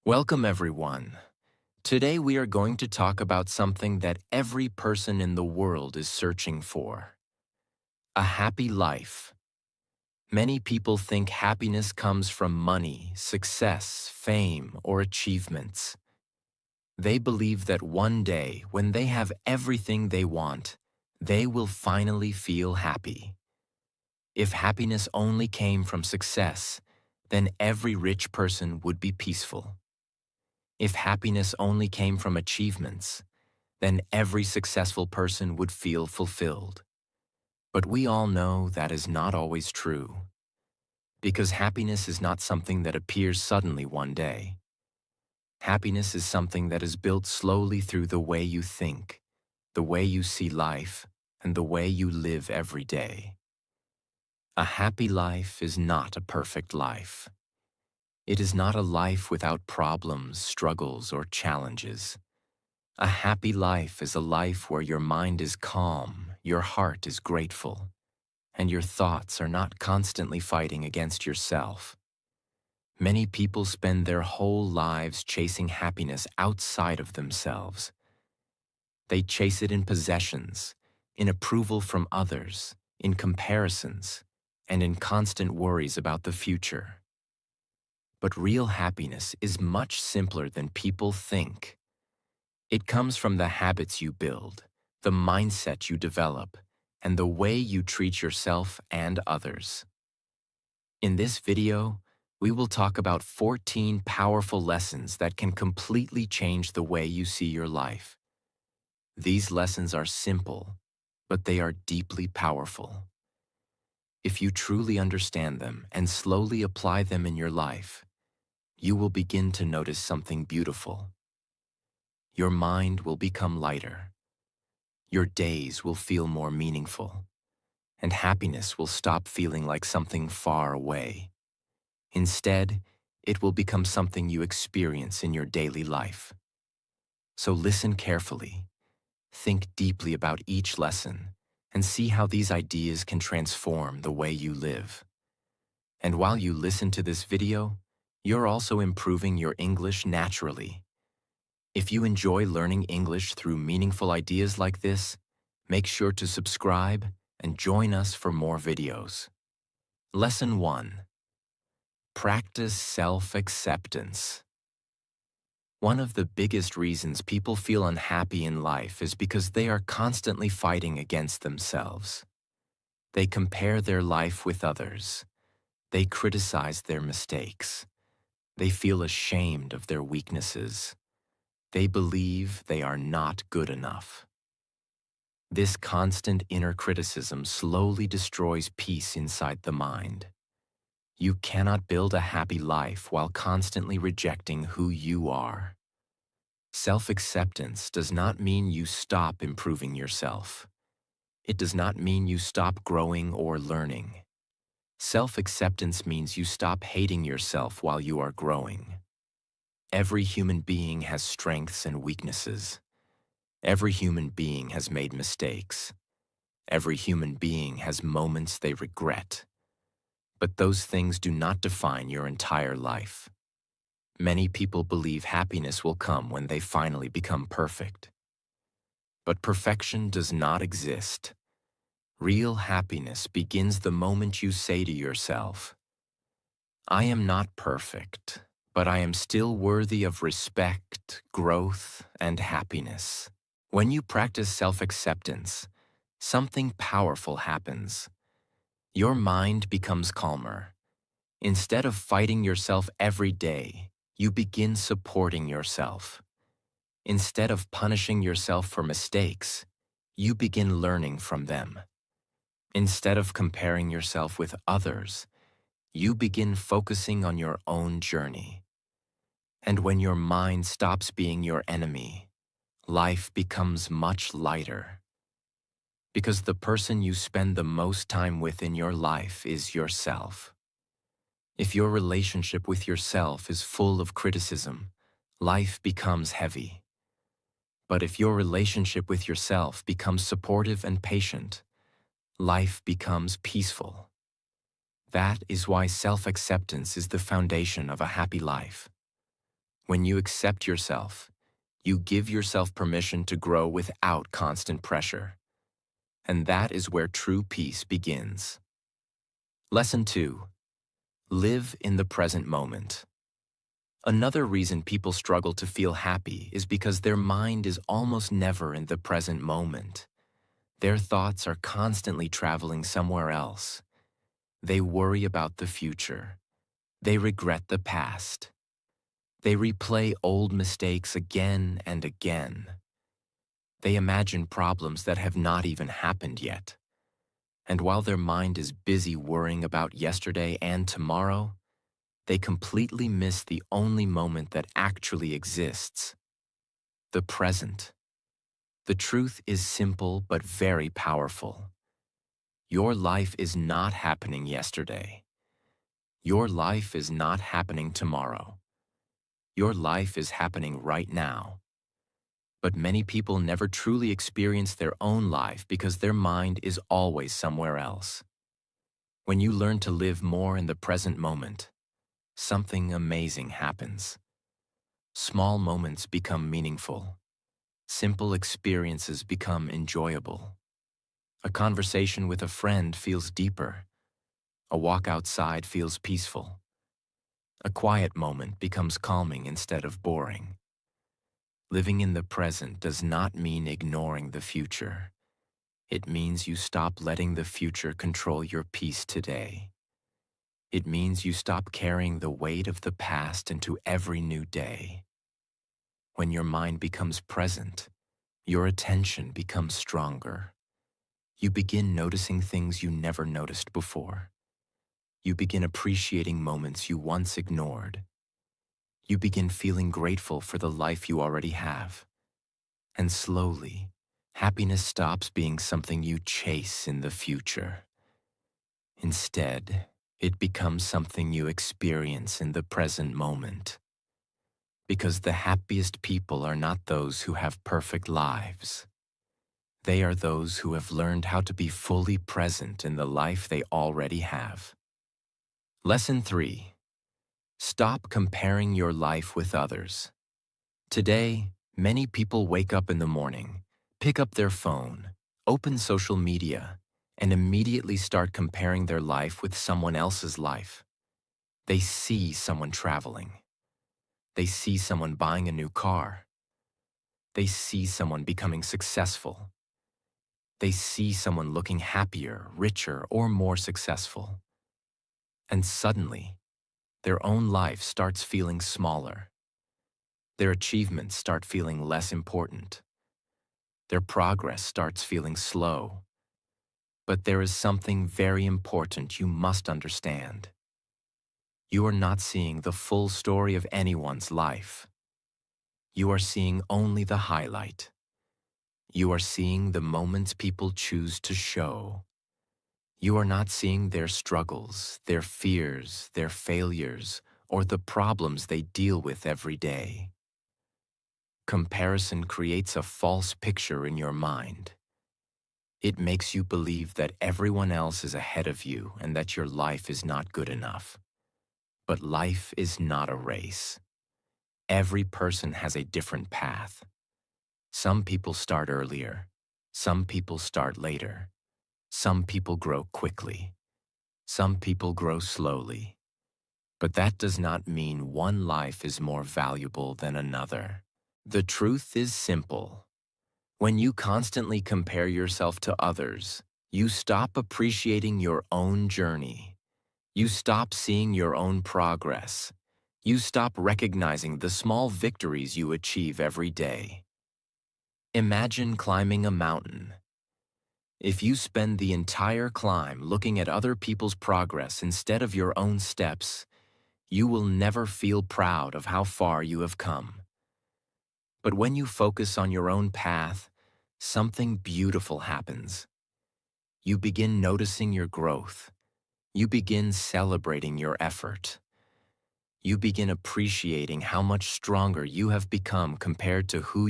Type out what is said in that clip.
Welcome, everyone. Today we are going to talk about something that every person in the world is searching for: a happy life. Many people think happiness comes from money, success, fame, or achievements. They believe that one day, when they have everything they want, they will finally feel happy. If happiness only came from success, then every rich person would be peaceful. If happiness only came from achievements, then every successful person would feel fulfilled. But we all know that is not always true, because happiness is not something that appears suddenly one day. Happiness is something that is built slowly through the way you think, the way you see life, and the way you live every day. A happy life is not a perfect life. It is not a life without problems, struggles, or challenges. A happy life is a life where your mind is calm, your heart is grateful, and your thoughts are not constantly fighting against yourself. Many people spend their whole lives chasing happiness outside of themselves. They chase it in possessions, in approval from others, in comparisons, and in constant worries about the future. But real happiness is much simpler than people think. It comes from the habits you build, the mindset you develop, and the way you treat yourself and others. In this video, we will talk about 14 powerful lessons that can completely change the way you see your life. These lessons are simple, but they are deeply powerful. If you truly understand them and slowly apply them in your life, you will begin to notice something beautiful. Your mind will become lighter. Your days will feel more meaningful, and happiness will stop feeling like something far away. Instead, it will become something you experience in your daily life. So listen carefully, think deeply about each lesson, and see how these ideas can transform the way you live. And while you listen to this video, you're also improving your English naturally. If you enjoy learning English through meaningful ideas like this, make sure to subscribe and join us for more videos. Lesson 1. Practice self-acceptance. One of the biggest reasons people feel unhappy in life is because they are constantly fighting against themselves. They compare their life with others. They criticize their mistakes. They feel ashamed of their weaknesses. They believe they are not good enough. This constant inner criticism slowly destroys peace inside the mind. You cannot build a happy life while constantly rejecting who you are. Self-acceptance does not mean you stop improving yourself. It does not mean you stop growing or learning. Self-acceptance means you stop hating yourself while you are growing. Every human being has strengths and weaknesses. Every human being has made mistakes. Every human being has moments they regret. But those things do not define your entire life. Many people believe happiness will come when they finally become perfect. But perfection does not exist. Real happiness begins the moment you say to yourself, "I am not perfect, but I am still worthy of respect, growth, and happiness." When you practice self-acceptance, something powerful happens. Your mind becomes calmer. Instead of fighting yourself every day, you begin supporting yourself. Instead of punishing yourself for mistakes, you begin learning from them. Instead of comparing yourself with others, you begin focusing on your own journey. And when your mind stops being your enemy, life becomes much lighter. Because the person you spend the most time with in your life is yourself. If your relationship with yourself is full of criticism, life becomes heavy. But if your relationship with yourself becomes supportive and patient, life becomes peaceful. That is why self-acceptance is the foundation of a happy life. When you accept yourself, you give yourself permission to grow without constant pressure. And that is where true peace begins. Lesson 2. Live in the present moment. Another reason people struggle to feel happy is because their mind is almost never in the present moment. Their thoughts are constantly traveling somewhere else. They worry about the future. They regret the past. They replay old mistakes again and again. They imagine problems that have not even happened yet. And while their mind is busy worrying about yesterday and tomorrow, they completely miss the only moment that actually exists: the present. The truth is simple but very powerful. Your life is not happening yesterday. Your life is not happening tomorrow. Your life is happening right now. But many people never truly experience their own life because their mind is always somewhere else. When you learn to live more in the present moment, something amazing happens. Small moments become meaningful. Simple experiences become enjoyable. A conversation with a friend feels deeper. A walk outside feels peaceful. A quiet moment becomes calming instead of boring. Living in the present does not mean ignoring the future. It means you stop letting the future control your peace today. It means you stop carrying the weight of the past into every new day. When your mind becomes present, your attention becomes stronger. You begin noticing things you never noticed before. You begin appreciating moments you once ignored. You begin feeling grateful for the life you already have. And slowly, happiness stops being something you chase in the future. Instead, it becomes something you experience in the present moment. Because the happiest people are not those who have perfect lives. They are those who have learned how to be fully present in the life they already have. Lesson 3. Stop comparing your life with others. Today, many people wake up in the morning, pick up their phone, open social media, and immediately start comparing their life with someone else's life. They see someone traveling. They see someone buying a new car. They see someone becoming successful. They see someone looking happier, richer, or more successful. And suddenly, their own life starts feeling smaller. Their achievements start feeling less important. Their progress starts feeling slow. But there is something very important you must understand. You are not seeing the full story of anyone's life. You are seeing only the highlight. You are seeing the moments people choose to show. You are not seeing their struggles, their fears, their failures, or the problems they deal with every day. Comparison creates a false picture in your mind. It makes you believe that everyone else is ahead of you and that your life is not good enough. But life is not a race. Every person has a different path. Some people start earlier. Some people start later. Some people grow quickly. Some people grow slowly. But that does not mean one life is more valuable than another. The truth is simple. When you constantly compare yourself to others, you stop appreciating your own journey. You stop seeing your own progress. You stop recognizing the small victories you achieve every day. Imagine climbing a mountain. If you spend the entire climb looking at other people's progress instead of your own steps, you will never feel proud of how far you have come. But when you focus on your own path, something beautiful happens. You begin noticing your growth. You begin celebrating your effort. You begin appreciating how much stronger you have become compared to who